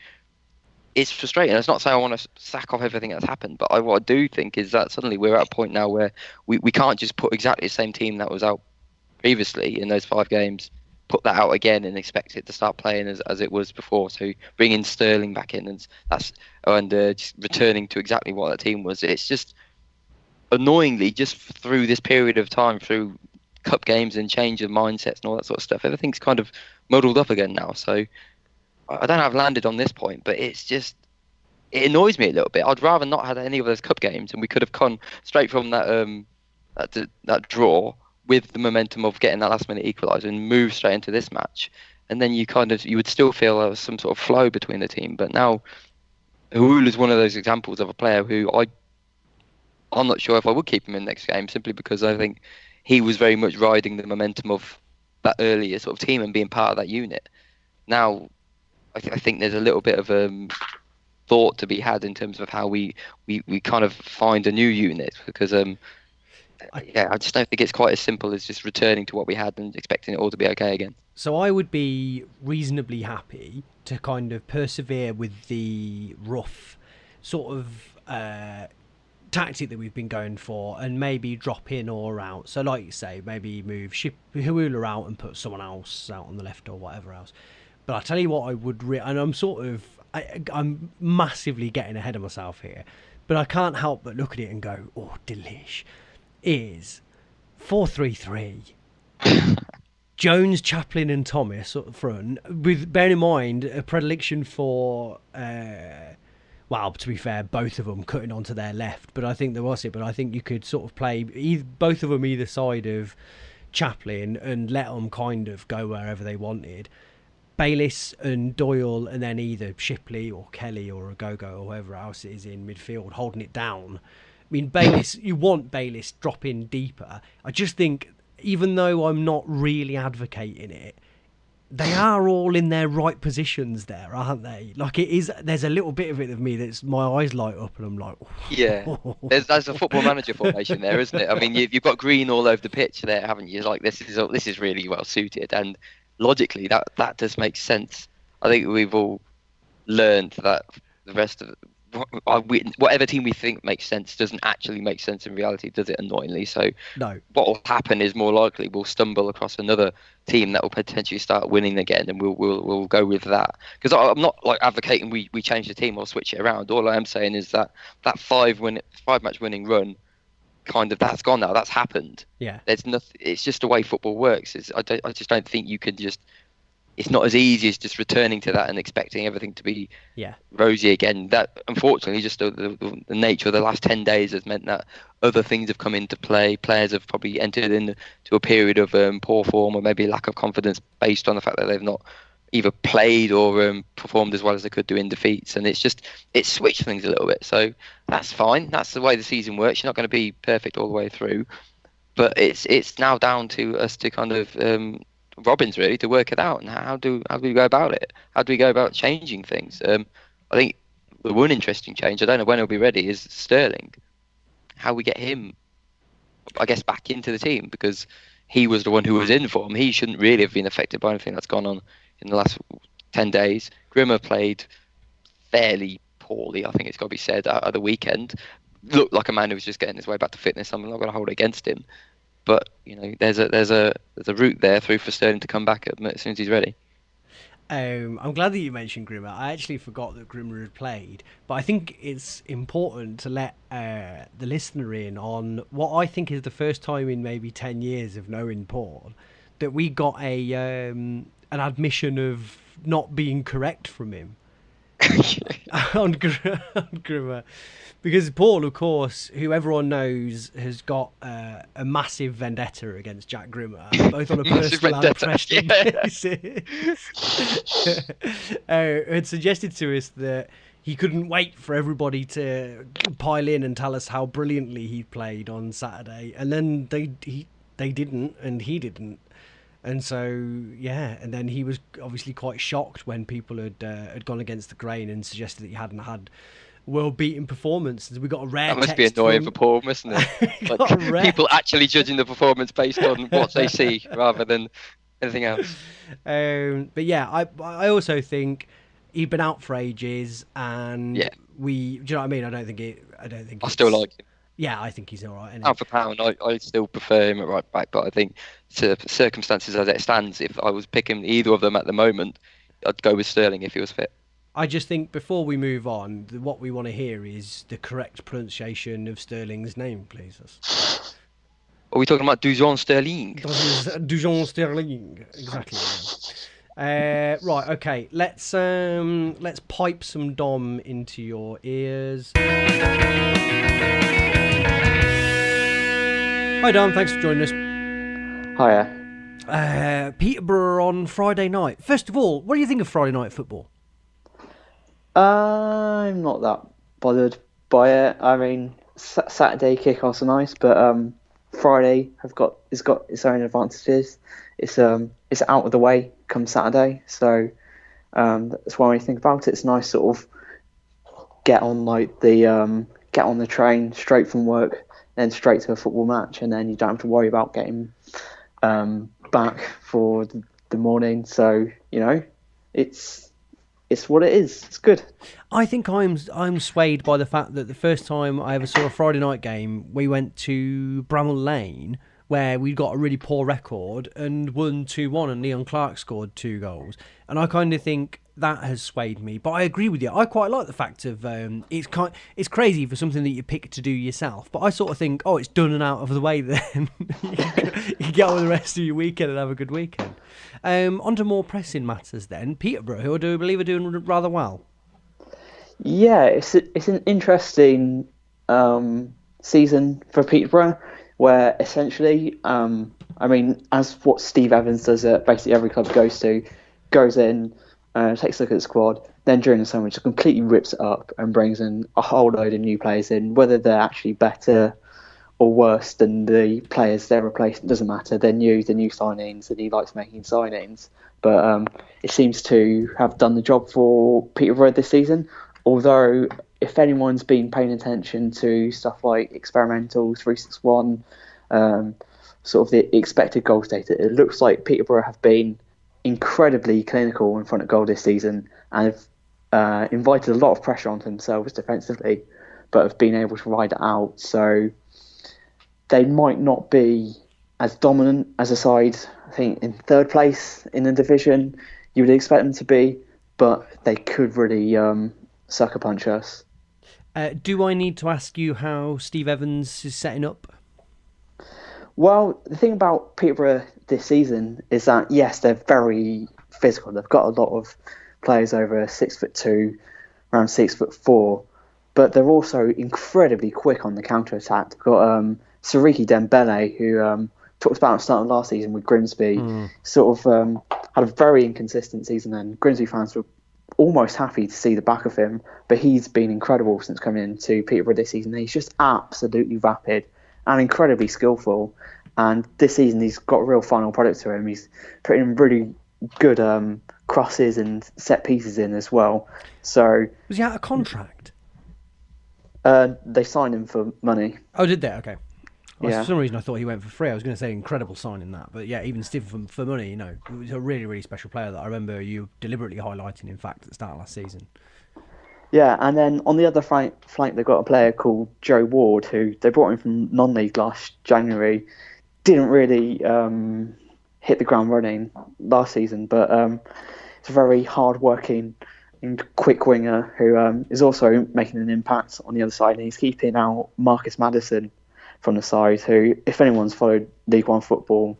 it's frustrating. It's not saying I want to sack off everything that's happened, but what I do think is that suddenly we're at a point now where we can't just put exactly the same team that was out previously in those 5 games put that out again and expect it to start playing as it was before. So bringing Sterling back in and just returning to exactly what that team was. It's just annoyingly just through this period of time, through cup games and change of mindsets and all that sort of stuff, everything's kind of muddled up again now. So I don't know if I've landed on this point, but it's just, it annoys me a little bit. I'd rather not have any of those cup games, and we could have gone straight from that draw with the momentum of getting that last minute equaliser and move straight into this match. And then you would still feel there was some sort of flow between the team. But now, Huul is one of those examples of a player who I'm not sure if I would keep him in next game, simply because I think he was very much riding the momentum of that earlier sort of team and being part of that unit. Now, I think there's a little bit of thought to be had in terms of how we kind of find a new unit, because I just don't think it's quite as simple as just returning to what we had and expecting it all to be okay again. So I would be reasonably happy to kind of persevere with the rough sort of tactic that we've been going for, and maybe drop in or out. So like you say, maybe move Huula out and put someone else out on the left or whatever else. But I tell you what, I would and I'm massively getting ahead of myself here, but I can't help but look at it and go, oh, delish. Is 4-3-3. Jones, Chaplin and Thomas up front, with, bearing in mind, a predilection for well, to be fair, both of them cutting onto their left, but I think there was it. But I think you could sort of play both of them either side of Chaplin and let them kind of go wherever they wanted. Bayliss and Doyle, and then either Shipley or Kelly or Agogo or whoever else it is in midfield holding it down. I mean, Bayliss, you want Bayliss dropping deeper. I just think, even though I'm not really advocating it, they are all in their right positions there, aren't they? Like, it is. There's a little bit of it of me that's my eyes light up and I'm like, yeah. There's a Football Manager formation there, isn't it? I mean, you've got green all over the pitch there, haven't you? Like, this is really well suited, and logically that does make sense. I think we've all learned that the rest of whatever team we think makes sense doesn't actually make sense in reality, does it, annoyingly? So no. What will happen is, more likely we'll stumble across another team that will potentially start winning again, and we'll go with that. Because I'm not like advocating we change the team or switch it around. All I am saying is that 5-match winning run, kind of, that's gone now. That's happened. Yeah. There's nothing. It's just the way football works. I just don't think you can just. It's not as easy as just returning to that and expecting everything to be rosy again. That, unfortunately, just the nature of the last 10 days has meant that other things have come into play. Players have probably entered into a period of poor form, or maybe lack of confidence, based on the fact that they've not either played or performed as well as they could do in defeats. And it's switched things a little bit. So that's fine. That's the way the season works. You're not going to be perfect all the way through. But it's now down to us to kind of... Robins, really, to work it out. And how do we go about it? How do we go about changing things? I think the one interesting change, I don't know when he'll be ready, is Sterling. How we get him, I guess, back into the team, because he was the one who was in form. He shouldn't really have been affected by anything that's gone on in the last 10 days. Grimmer played fairly poorly, I think it's got to be said, at the weekend. Looked like a man who was just getting his way back to fitness. I'm not going to hold it against him. But, you know, there's a route there through for Sterling to come back as soon as he's ready. I'm glad that you mentioned Grimmer. I actually forgot that Grimmer had played, but I think it's important to let the listener in on what I think is the first time in maybe 10 years of knowing Paul that we got an admission of not being correct from him on Grimmer. Because Paul, of course, who everyone knows, has got a massive vendetta against Jack Grimmer, both on a personal and professional basis. Had suggested to us that he couldn't wait for everybody to pile in and tell us how brilliantly he played on Saturday, and then they didn't, and he didn't. And so, yeah, and then he was obviously quite shocked when people had gone against the grain and suggested that he hadn't had world-beating performances. We got a rare. That must be annoying for Paul, mustn't it? Like, people actually judging the performance based on what they see rather than anything else. But yeah, I also think he'd been out for ages, and do you know what I mean? I don't think I still like him. Yeah, I think he's all right. Pound for pound, I still prefer him at right back, but I think circumstances as it stands, if I was picking either of them at the moment, I'd go with Sterling if he was fit. I just think before we move on, what we want to hear is the correct pronunciation of Sterling's name, please. Are we talking about Dujon Sterling? Dujon Sterling, exactly. Right, okay. Let's pipe some Dom into your ears. Hi Dom, thanks for joining us. Hiya. Peterborough on Friday night. First of all, what do you think of Friday night football? I'm not that bothered by it. I mean, Saturday kickoffs are nice, but Friday has got its own advantages. It's out of the way come Saturday, so that's why when you think about it, it's nice sort of get on the train straight from work, then straight to a football match, and then you don't have to worry about getting back for the morning. So it's what it is. It's good. I think I'm swayed by the fact that the first time I ever saw a Friday night game, we went to Bramall Lane, where we got a really poor record and won 2-1, and Leon Clark scored 2 goals. And I kind of think that has swayed me. But I agree with you. I quite like the fact of it's crazy for something that you pick to do yourself. But I sort of think, it's done and out of the way then. You can get on with the rest of your weekend and have a good weekend. On to more pressing matters then. Peterborough, who I do believe are doing rather well. Yeah, it's an interesting season for Peterborough, where essentially, as what Steve Evans does at basically every club he goes in, takes a look at the squad, then during the summer just completely rips it up and brings in a whole load of new players in, whether they're actually better or worse than the players they're replacing, doesn't matter. They're new signings, and he likes making signings. But it seems to have done the job for Peterborough this season. Although, if anyone's been paying attention to stuff like experimental 361, sort of the expected goal data, it looks like Peterborough have been incredibly clinical in front of goal this season and have invited a lot of pressure onto themselves defensively, but have been able to ride it out. So they might not be as dominant as a side, I think, in third place in the division you would expect them to be, but they could really sucker punch us. Do I need to ask you how Steve Evans is setting up? Well, the thing about Peterborough this season is that, yes, they're very physical. They've got a lot of players over 6'2", around 6'4", but they're also incredibly quick on the counter-attack. They've got Sariki Dembele, who talked about at the start of last season with Grimsby, sort of had a very inconsistent season, and Grimsby fans were almost happy to see the back of him, but he's been incredible since coming into Peterborough this season. He's just absolutely rapid and incredibly skillful, and this season he's got a real final product to him. He's putting really good crosses and set pieces in as well. So was he out of contract? They signed him for money. Oh, did they? Okay. Well, Yeah. For some reason I thought he went for free. I was going to say incredible signing that, but yeah, even still for money, it was a really, really special player that I remember you deliberately highlighting, in fact, at the start of last season. Yeah, and then on the other flank they've got a player called Joe Ward, who they brought in from non-league last January. Didn't really hit the ground running last season, but it's a very hard-working and quick winger who is also making an impact on the other side, and he's keeping out Marcus Maddison from the side, who, if anyone's followed League One football,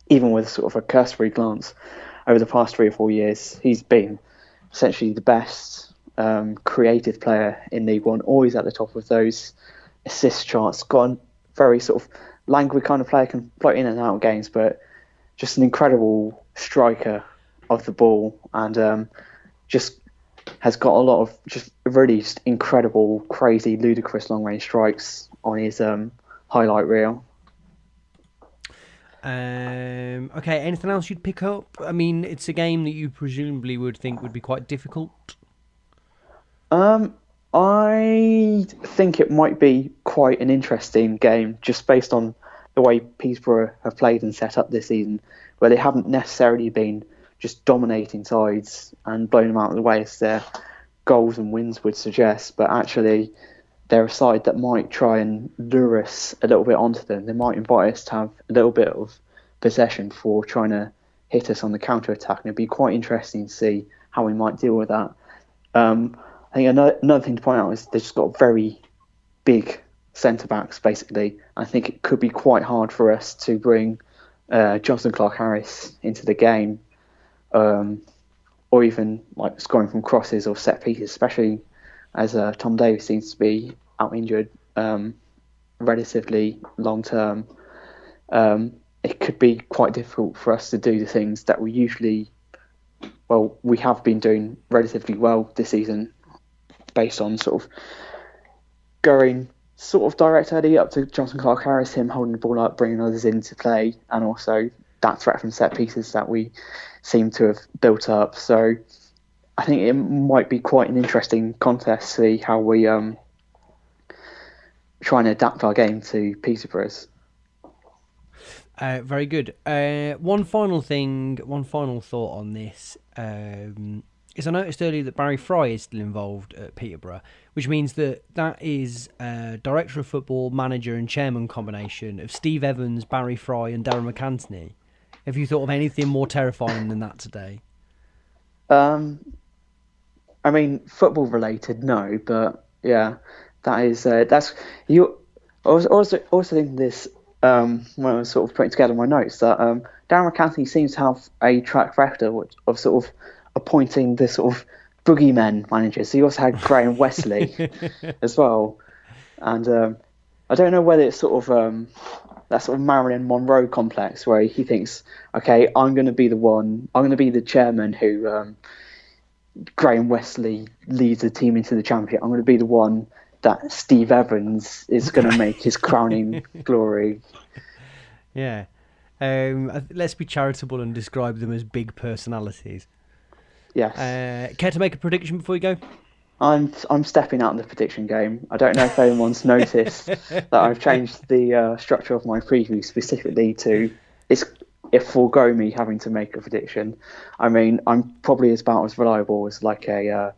even with sort of a cursory glance over the past 3 or 4 years, he's been essentially the best creative player in League One, always at the top of those assist charts. Got a very sort of languid kind of player, can float in and out of games, but just an incredible striker of the ball, and just has got a lot of just really just incredible, crazy, ludicrous long-range strikes on his highlight reel. Okay, anything else you'd pick up? I mean, it's a game that you presumably would think would be quite difficult. I think it might be quite an interesting game, just based on the way Peterborough have played and set up this season, where they haven't necessarily been just dominating sides and blowing them out of the way as their goals and wins would suggest, but actually they're a side that might try and lure us a little bit onto them. They might invite us to have a little bit of possession for trying to hit us on the counter attack, and it'd be quite interesting to see how we might deal with that. I think another thing to point out is they've just got very big centre backs. Basically, I think it could be quite hard for us to bring Jonathan Clark-Harris into the game, or even like scoring from crosses or set pieces, especially as Tom Davies seems to be out injured relatively long term. It could be quite difficult for us to do the things that we have been doing relatively well this season, based on sort of going sort of direct early up to Jonathan Clark-Harris, him holding the ball up, bringing others into play, and also that threat from set pieces that we seem to have built up. So I think it might be quite an interesting contest to see how we try and adapt our game to Peterborough's. Very good. One final thought on this is I noticed earlier that Barry Fry is still involved at Peterborough, which means that is director of football, manager and chairman combination of Steve Evans, Barry Fry and Darren McAntony. Have you thought of anything more terrifying than that today? I mean, football related, no, but yeah, that's you. I was also thinking this when I was sort of putting together my notes that Darren McAntony seems to have a track record of sort of appointing the sort of boogeymen managers. So he also had Graham Wesley as well, and I don't know whether it's sort of that sort of Marilyn Monroe complex where he thinks, okay, I'm going to be the chairman who Graham Wesley leads the team into the championship. I'm going to be the one that Steve Evans is going to make his crowning glory. Yeah. Let's be charitable and describe them as big personalities. Yes. Care to make a prediction before we go? I'm stepping out in the prediction game. I don't know if anyone's noticed that I've changed the structure of my preview specifically to forego me having to make a prediction. I mean, I'm probably about as reliable as like a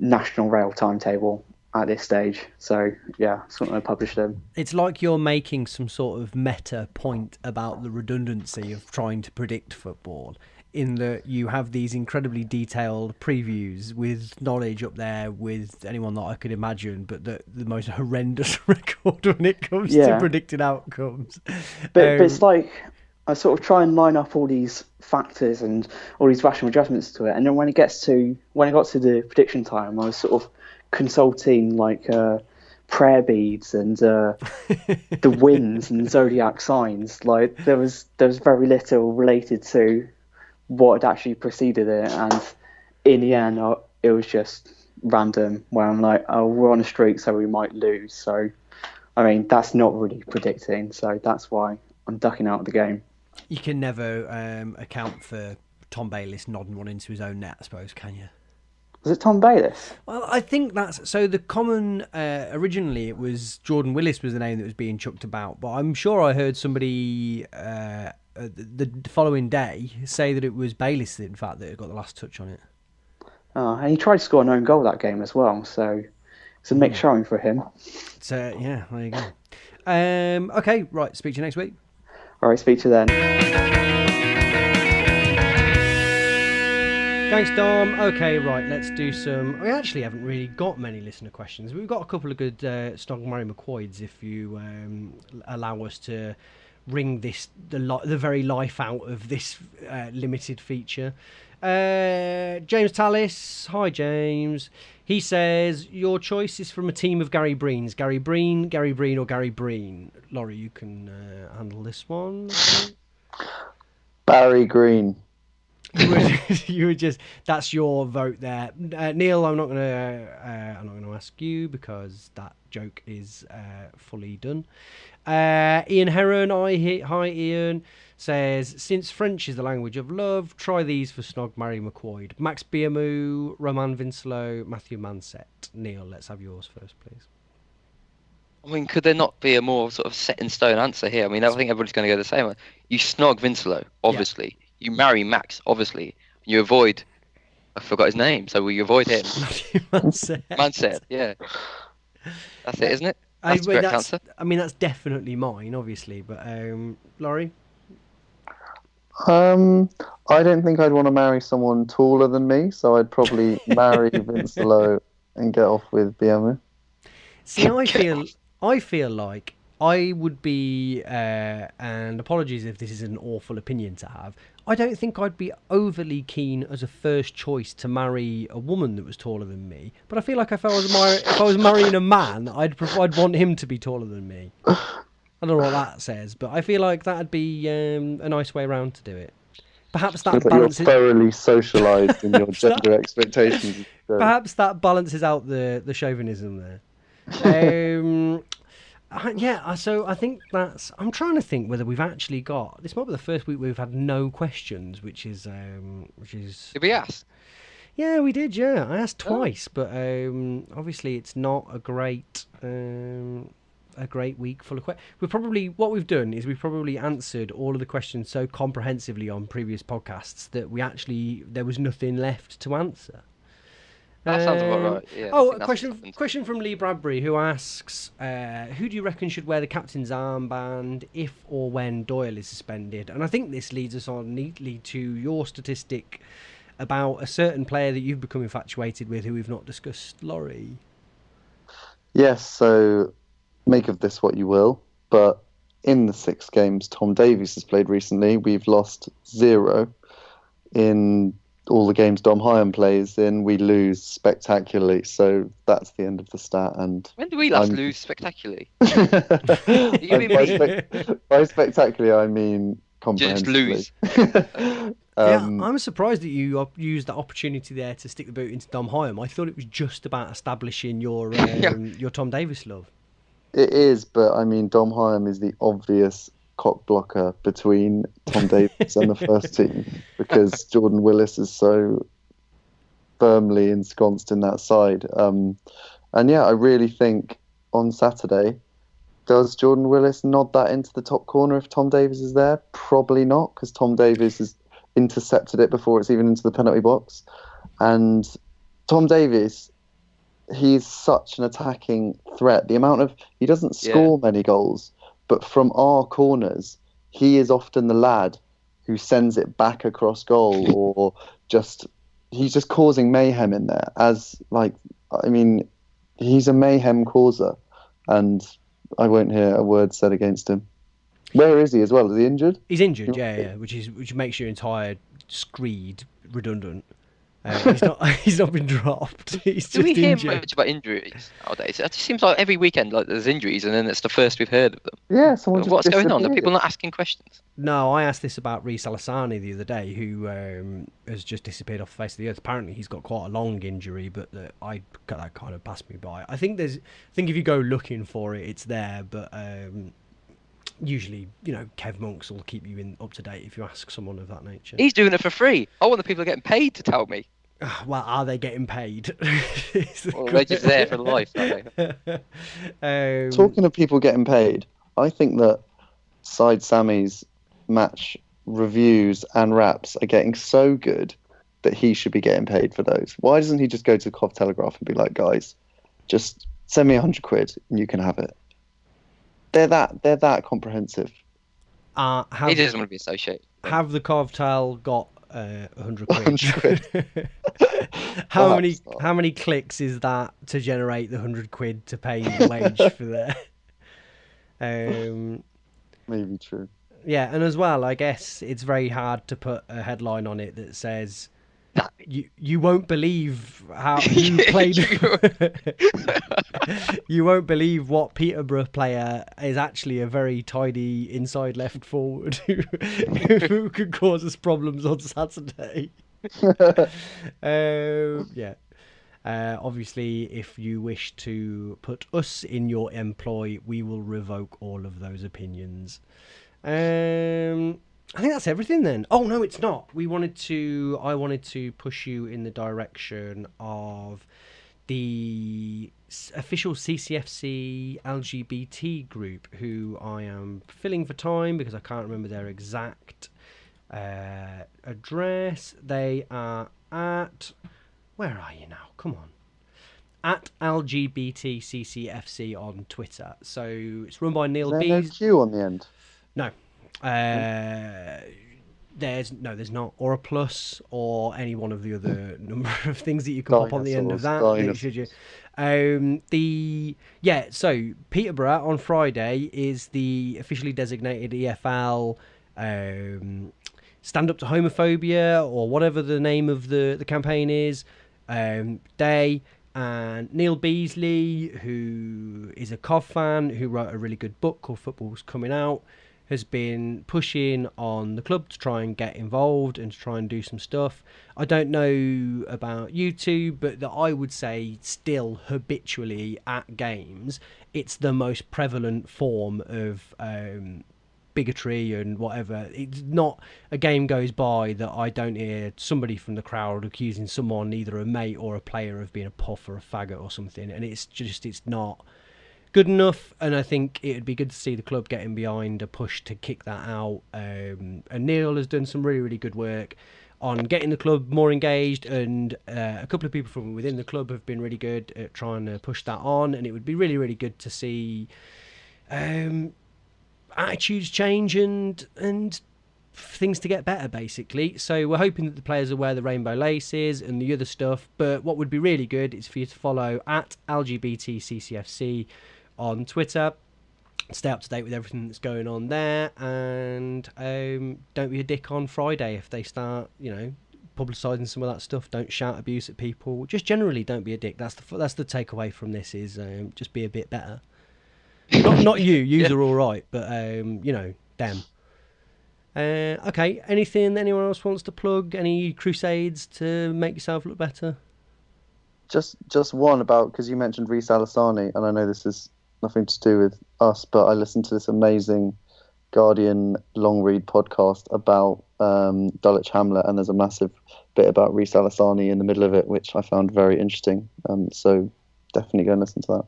national rail timetable at this stage. So yeah, it's not going to publish them. It's like you're making some sort of meta point about the redundancy of trying to predict football, in that you have these incredibly detailed previews with knowledge up there with anyone that I could imagine, but the most horrendous record when it comes to predicting outcomes. But it's like I sort of try and line up all these factors and all these rational judgments to it, and then when it got to the prediction time, I was sort of consulting like prayer beads and the winds and zodiac signs. Like there was very little related to what had actually preceded it, and in the end it was just random, where I'm like, oh, we're on a streak so we might lose. So I mean, that's not really predicting, so that's why I'm ducking out of the game. You can never account for Tom Bayliss nodding one into his own net, I suppose, can you? Was it Tom Bayliss? Well, I think that's... So the common... originally, it was Jordan Willis was the name that was being chucked about, but I'm sure I heard somebody the following day say that it was Bayliss, in fact, that got the last touch on it. And he tried to score an own goal that game as well, so it's a mixed showing for him. So, yeah, there you go. Okay, right, speak to you next week. All right, speak to you then. Thanks, Dom. Okay, right, let's do some... We actually haven't really got many listener questions. We've got a couple of good Snog Murray McQuoids if you allow us to wring the very life out of this limited feature. James Tallis. Hi, James. He says, your choice is from a team of Gary Breens. Gary Breen, or Gary Breen. Laurie, you can handle this one. Barry Green. You would just, that's your vote there. Neil, I'm not gonna ask you because that joke is fully done. Ian Heron, hi Ian, says, since French is the language of love, try these for Snog Murray McQuoid. Max Biamou, Roman Vinslow, Matthew Manset. Neil, let's have yours first, please. I mean, could there not be a more sort of set in stone answer here? I mean, I think everybody's going to go the same way. You snog Vinslow, obviously. Yeah. You marry Max, obviously. You avoid... I forgot his name, so we avoid him. Manset. Manset, yeah. That's it, isn't it? That's the correct answer. I mean, that's definitely mine, obviously. But Laurie? I don't think I'd want to marry someone taller than me, so I'd probably marry Vince Lowe and get off with BMW. See, I feel like I would be, and apologies if this is an awful opinion to have, I don't think I'd be overly keen as a first choice to marry a woman that was taller than me. But I feel like if I was marrying a man, I'd want him to be taller than me. I don't know what that says, but I feel like that'd be a nice way around to do it. Perhaps that balances. You're thoroughly socialised in your gender expectations. Perhaps that balances out the chauvinism there. Yeah, so I think that's. I'm trying to think whether we've actually got. This might be the first week we've had no questions, which is. Did we ask? Yeah, we did. Yeah, I asked twice, but obviously it's not a great week full of questions. What we've done is we've probably answered all of the questions so comprehensively on previous podcasts that there was nothing left to answer. That sounds about right. Yeah, a question from Lee Bradbury, who asks, who do you reckon should wear the captain's armband if or when Doyle is suspended? And I think this leads us on neatly to your statistic about a certain player that you've become infatuated with who we've not discussed, Laurie. Yes, so make of this what you will, but in the 6 games Tom Davies has played recently, we've lost 0. In all the games Dom Hyam plays in, we lose spectacularly. So that's the end of the stat. And when do we last lose spectacularally? By spectacularly, I mean comprehensively. Just lose. I'm surprised that you used that opportunity there to stick the boot into Dom Hyam. I thought it was just about establishing your Tom Davies love. It is, but I mean, Dom Hyam is the obvious cock blocker between Tom Davies and the first team because Jordan Willis is so firmly ensconced in that side. And yeah, I really think on Saturday, does Jordan Willis nod that into the top corner if Tom Davies is there? Probably not, because Tom Davies has intercepted it before it's even into the penalty box. And Tom Davies, he's such an attacking threat. He doesn't score many goals, but from our corners, he is often the lad who sends it back across goal, or he's just causing mayhem in there. He's a mayhem causer, and I won't hear a word said against him. Where is he as well? Is he injured? He's injured, yeah, which makes your entire screed redundant. He's not been dropped. He's Do we just hear injured. much about injuries nowadays? It just seems like every weekend, there's injuries, and then it's the first we've heard of them. Yeah, what's going on? Are people not asking questions? No, I asked this about Reece Alassani the other day, who has just disappeared off the face of the earth. Apparently, he's got quite a long injury, but that kind of passed me by. I think if you go looking for it, it's there, but. Usually, Kev Monks will keep you up to date if you ask someone of that nature. He's doing it for free. I want the people getting paid to tell me. Well, are they getting paid? They're just there for life, aren't they? Talking of people getting paid, I think that Side Sammy's match reviews and raps are getting so good that he should be getting paid for those. Why doesn't he just go to the Cov Telegraph and be like, guys, just send me £100 and you can have it? They're that comprehensive. He doesn't want to be associated. Have the Covtel got 100 quid? How many clicks is that to generate the 100 quid to pay the wage for there? Maybe true. Yeah, and as well, I guess it's very hard to put a headline on it that says you won't believe how you played. You won't believe what Peterborough player is actually a very tidy inside left forward who could cause us problems on Saturday. Obviously, if you wish to put us in your employ, we will revoke all of those opinions. I think that's everything then. Oh no, it's not. I wanted to push you in the direction of the official CCFC LGBT group, who I am filling for time because I can't remember their exact address. They are at... Where are you now? Come on. at LGBTCCFC on Twitter. So it's run by Neil Is there no Bees. Q on the end? No. There's not, or a plus, or any one of the other number of things that you can pop on the end of that. Should you? So Peterborough on Friday is the officially designated EFL Stand Up to Homophobia, or whatever the name of the campaign is, day. And Neil Beasley, who is a Cov fan, who wrote a really good book called Football's Coming Out, has been pushing on the club to try and get involved and to try and do some stuff. I don't know about you two, but that I would say still habitually at games, it's the most prevalent form of bigotry and whatever. It's not a game goes by that I don't hear somebody from the crowd accusing someone, either a mate or a player, of being a puff or a faggot or something. And it's not good enough, and I think it would be good to see the club getting behind a push to kick that out. And Neil has done some really, really good work on getting the club more engaged, and a couple of people from within the club have been really good at trying to push that on, and it would be really, really good to see attitudes change and things to get better, basically. So we're hoping that the players will wear the rainbow laces and the other stuff, but what would be really good is for you to follow at LGBTCCFC on Twitter, stay up to date with everything that's going on there, and don't be a dick on Friday if they start, publicising some of that stuff. Don't shout abuse at people. Just generally don't be a dick. That's the takeaway from this, is just be a bit better. Not you. Yous are all right, but them. Okay, anything anyone else wants to plug? Any crusades to make yourself look better? Just one about, because you mentioned Reece Alassani, and I know this is nothing to do with us, but I listened to this amazing Guardian long read podcast about Dulwich Hamlet, and there's a massive bit about Reece Alassani in the middle of it, which I found very interesting. So definitely go and listen to that.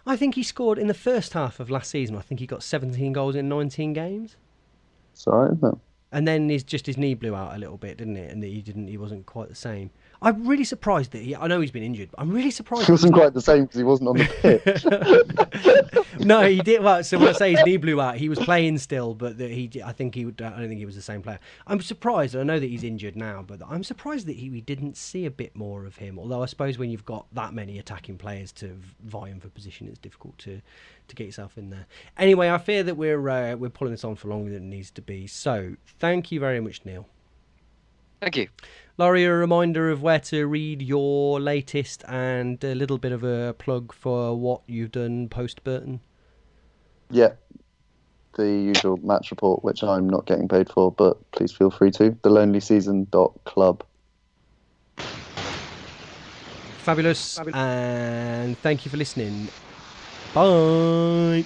I think he scored in the first half of last season. I think he got 17 goals in 19 games. It's all right, isn't it? And then his knee blew out a little bit, didn't it? And he wasn't quite the same. I'm really surprised that I know he's been injured, but I'm really surprised he wasn't quite the same because he wasn't on the pitch. No, he did. Well, so when I say his knee blew out, he was playing still, but I don't think he was the same player. I'm surprised. I know that he's injured now, but I'm surprised that we didn't see a bit more of him. Although I suppose when you've got that many attacking players to vying for position, it's difficult to get yourself in there. Anyway, I fear that we're pulling this on for longer than it needs to be. So thank you very much, Neil. Thank you. Laurie, a reminder of where to read your latest, and a little bit of a plug for what you've done post Burton. Yeah, the usual match report, which I'm not getting paid for, but please feel free to. thelonelyseason.club. Fabulous, and thank you for listening. Bye.